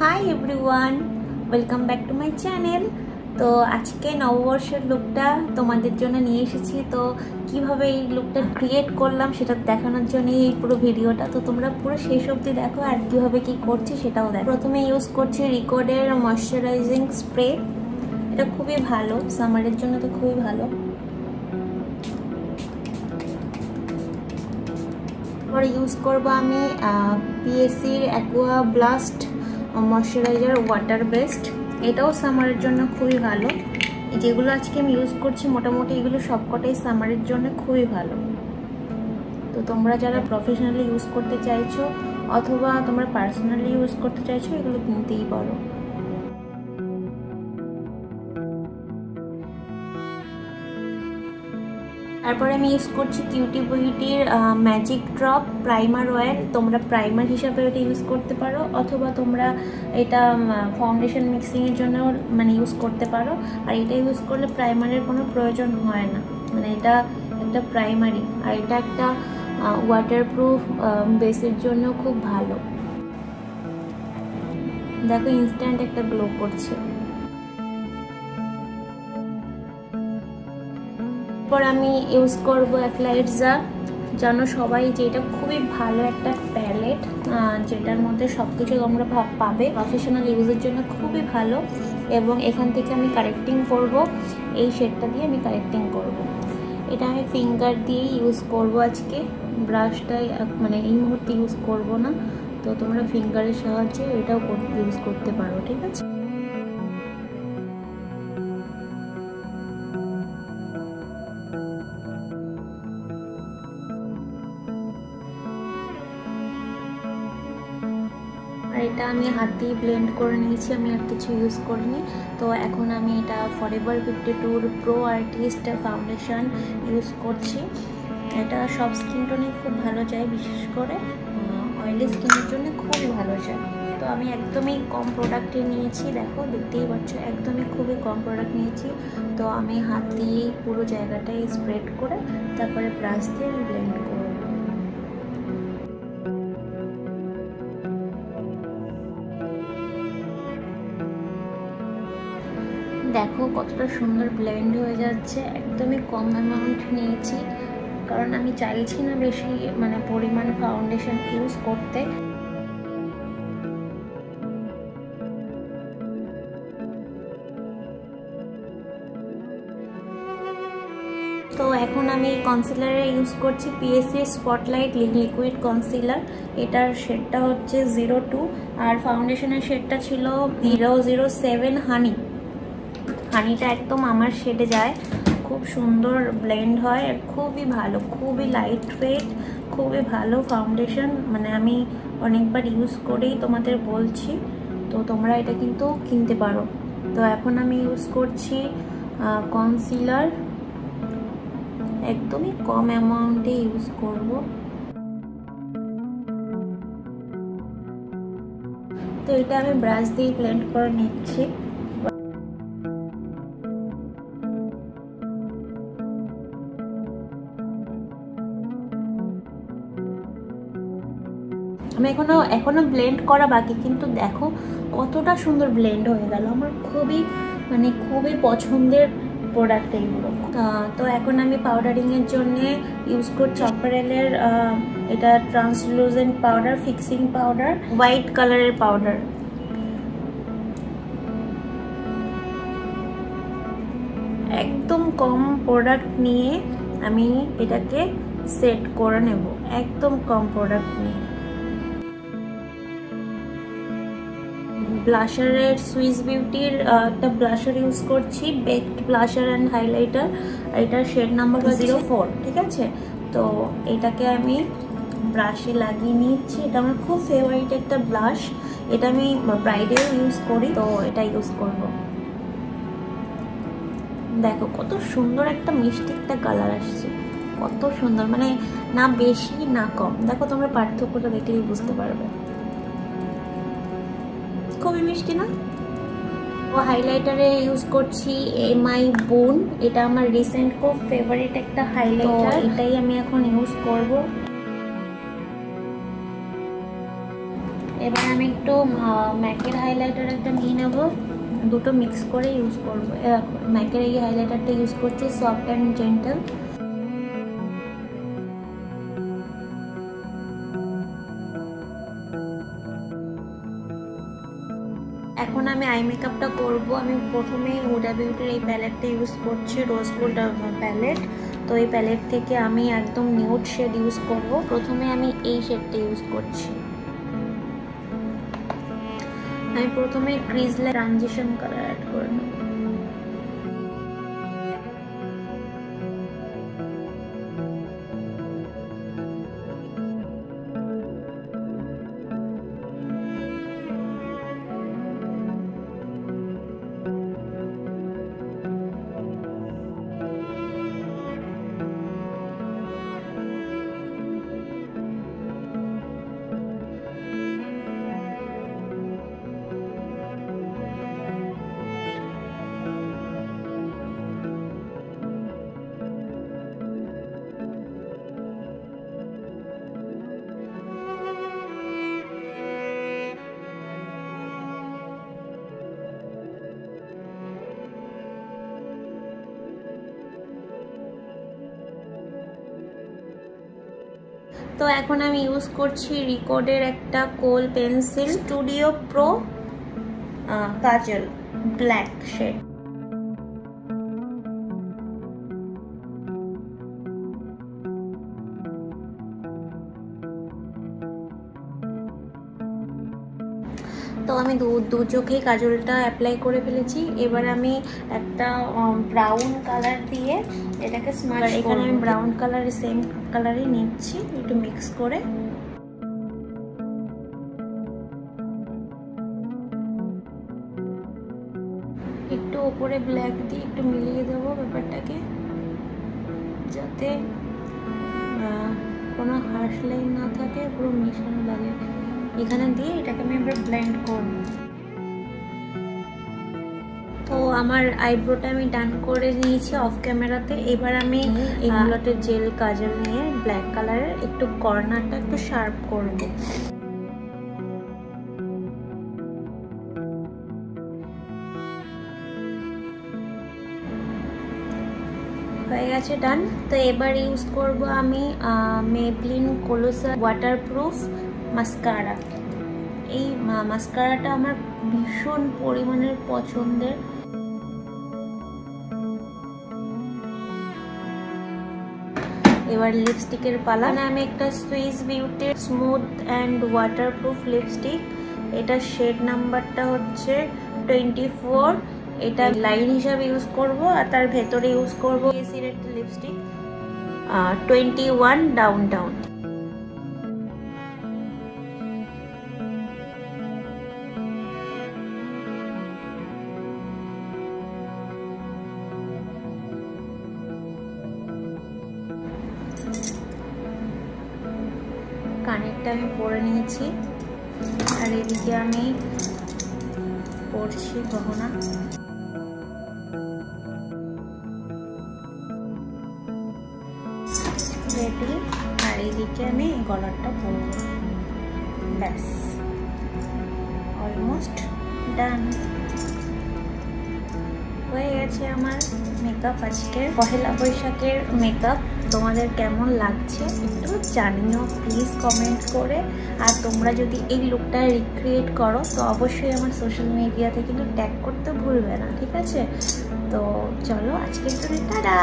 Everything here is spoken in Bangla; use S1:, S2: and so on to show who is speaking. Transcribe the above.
S1: Hi everyone, welcome back to my channel. তো আজকে নববর্ষের লুকটা তোমাদের জন্য নিয়ে এসেছি। তো কিভাবে এই লুকটা ক্রিয়েট করলাম সেটা দেখানোর জন্য এই পুরো ভিডিওটা। তো তোমরা পুরো শেষ অবধি দেখো আর কিভাবে কি করছি সেটাও দেখো। প্রথমে ইউজ করছি রিকোডের ময়শ্চারাইজিং স্প্রে। এটা খুবই ভালো, সামারের জন্য তো খুবই ভালো। এবার ইউজ করবো আমি পিএসসির aqua blast moisturiser water based. এটাও সামারের জন্য খুবই ভালো। যেগুলো আজকে আমি ইউজ করছি মোটামুটি এগুলো সবকটাই সামারের জন্য খুবই ভালো। তো তোমরা যারা প্রফেশনালি ইউজ করতে চাইছো অথবা তোমরা পার্সোনালি ইউজ করতে চাইছো এগুলো কিনতেই পারো। তারপরে আমি ইউজ করছি কিউটি বিউটির ম্যাজিক ড্রপ প্রাইমার অয়েল। তোমরা প্রাইমার হিসাবে এটা ইউজ করতে পারো অথবা তোমরা এটা ফাউন্ডেশন মিক্সিংয়ের জন্য মানে ইউজ করতে পারো। আর এটা ইউজ করলে প্রাইমারের কোনো প্রয়োজন হয় না, মানে এটা একটা প্রাইমারি। আর এটা একটা ওয়াটারপ্রুফ বেসের জন্য খুব ভালো। দেখো ইনস্ট্যান্ট একটা গ্লো করছে। এরপর আমি ইউজ করবো অ্যাক্লাইটজা। জানো সবাই যে এটা খুবই ভালো একটা প্যালেট, যেটার মধ্যে সব কিছু তোমরা পাবে। প্রফেশনাল ইউজের জন্য খুবই ভালো। এবং এখান থেকে আমি কারেক্টিং করব, এই শেডটা দিয়ে আমি কারেক্টিং করব। এটা আমি ফিঙ্গার দিয়েই ইউজ করব আজকে, ব্রাশটাই মানে এই মুহূর্তে ইউজ করব না। তো তোমরা ফিঙ্গারের সাহায্যে এটাও ইউজ করতে পারো, ঠিক আছে। আর এটা আমি হাতেই ব্লেন্ড করে নিয়েছি, আমি আর কিছু ইউজ করিনি। তো এখন আমি এটা forever 52 pro artist foundation use করছি। এটা সব স্কিন টোনে খুব ভালো যায়, বিশেষ করে অয়েলি স্কিনের জন্য খুবই ভালো যায়। তো আমি একদমই কম প্রোডাক্টে নিয়েছি, দেখো দেখতেই পাচ্ছ একদমই খুবই কম প্রোডাক্ট নিয়েছি। তো আমি হাত দিয়েই পুরো জায়গাটায় স্প্রেড করে তারপরে ব্রাশ দিয়ে আমি ব্লেন্ড করব। দেখো কতটা সুন্দর ব্লেন্ড হয়ে যাচ্ছে। একদমই কম অ্যামাউন্ট নিয়েছি কারণ আমি চাইছি না বেশি মানে পরিমাণ ফাউন্ডেশন ইউজ করতে। তো এখন আমি কনসিলারে ইউজ করছি পিএসসি স্পটলাইট লিকুইড কনসিলার। এটার শেডটা হচ্ছে 02 আর ফাউন্ডেশনের শেডটা ছিল 007 হানি। হানিটা একদম আমার শেডে যায়, খুব সুন্দর ব্লেন্ড হয় আর খুবই ভালো, খুবই লাইট ওয়েট, খুবই ভালো ফাউন্ডেশন। মানে আমি অনেকবার ইউজ করেই তোমাদের বলছি, তো তোমরা এটা কিন্তু কিনতে পারো। তো এখন আমি ইউজ করছি কনসিলার, একদমই কম অ্যামাউন্টে ইউজ করব। তো এটা আমি ব্রাশ দিয়ে ব্লেন্ড করে নিচ্ছি। আমি এখনো ব্লেন্ড করা বাকি, কিন্তু দেখো কতটা সুন্দর ব্লেন্ড হয়ে গেল। আমার খুবই পছন্দের প্রোডাক্ট এইগুলো। তো এখন আমি পাউডারিংয়ের জন্য ইউজ করছি অপারেলের এটা translucent powder, fixing powder, white কালারের পাউডার। একদম কম প্রোডাক্ট নিয়ে আমি এটাকে সেট করে নেব, একদম কম প্রোডাক্ট নিয়ে। ব্লাশারের সুইস বিউটির একটা ব্লাশার ইউজ করছি, বেকড ব্লাশার অ্যান্ড হাইলাইটার। এটার শেড নাম্বার 04, ঠিক আছে। তো এটাকে আমি ব্রাশে লাগিয়ে নিচ্ছি। এটা আমার খুব ফেভারিট একটা ব্লাশ, এটা আমি ব্রাইডেও ইউজ করি, তো এটা ইউজ করব। দেখো কত সুন্দর একটা মিষ্টি একটা কালার আসছে, কত সুন্দর, মানে না বেশি না কম। দেখো তোমরা পার্থক্যটা দেখলেই বুঝতে পারবে, খুবই মিষ্টি না? ও হাইলাইটারে ইউজ করছি এমআই বুন, এটা আমার রিসেন্ট খুব ফেভারিট একটা হাইলাইটার, এটাই আমি এখন ইউজ করব। এবার আমি একটু ম্যাকের হাইলাইটার একটা নিয়ে নেব, দুটো মিক্স করে ইউজ করব। ম্যাকের এই হাইলাইটারটা ইউজ করছি সফট অ্যান্ড জেন্টাল। এখন আমি আই মেকআপটা করব। আমি প্রথমে হুডা বিউটির এই প্যালেটটা ইউজ করছি, রোজ গোল্ড প্যালেট। তো এই প্যালেট থেকে আমি একদম নিউড শেড ইউজ করব। প্রথমে আমি এই শেডটা ইউজ করছি। আমি প্রথমে ক্রিজলে ট্রানজিশন কালার অ্যাড করে নেব। তো এখন আমি ইউজ করছি রিকোডের একটা কোল পেন্সিল স্টুডিও প্রো কাজল ব্ল্যাক শেড। তো আমি দু চোখেই কাজলটা অ্যাপ্লাই করে ফেলেছি। এবার আমি একটা ব্রাউন কালার দিয়ে এটাকে স্মাশ করব। এখানে আমি ব্রাউন কালারের সেম কালারই নিচ্ছি, একটু মিক্স করে। একটু উপরে ব্ল্যাক দিয়ে একটু মিলিয়ে দেবো ব্যাপারটাকে, যাতে কোনো হার্শ লাইন না থাকে, পুরো মিশানো লাগে। এখানে দিয়ে এটাকে আমি এবার ব্লেন্ড করব। তো আমার আইব্রোটা আমি ডান করে নিয়েছি অফ ক্যামেরাতে। এবার আমি এগুলোতে জেল কাজল নিয়ে ব্ল্যাক কালারের একটু কর্নারটা একটু শার্প করব। হয়ে গেছে, ডান। তো এবার ইউজ করব আমি মেবলিন কোলোসাল ওয়াটারপ্রুফ মাস্কারা। এই মাস্কারাটা আমার ভীষণ পরিমাণের পছন্দের। এবার লিপস্টিকের পালা। আমি একটা সুইস বিউটির স্মুথ অ্যান্ড ওয়াটারপ্রুফ লিপস্টিক, এটা শেড নাম্বারটা হচ্ছে 24। এটা লাইন হিসাবে ইউজ করব, আর তার ভেতরে ইউজ করব এসির একটা লিপস্টিক 21 ডাউন টাউন। কানেরটা আমি পরে নিয়েছি, আর এদিকে আমি পরছি গহনা। রেডি, আর এদিকে আমি গলারটা পরব। ব্যাস, অলমোস্ট ডান হয়ে গেছে আমার মেকআপ। আজকের পহেলা বৈশাখের মেকআপ তোমাদের কেমন লাগছে একটু জানিও প্লিজ কমেন্ট করে। আর তোমরা যদি এই লুকটা রিক্রিয়েট করো তো অবশ্যই আমার সোশ্যাল মিডিয়াতে কিন্তু ট্যাগ করতে ভুলবে না, ঠিক আছে? তো চলো আজকের জন্য টাটা।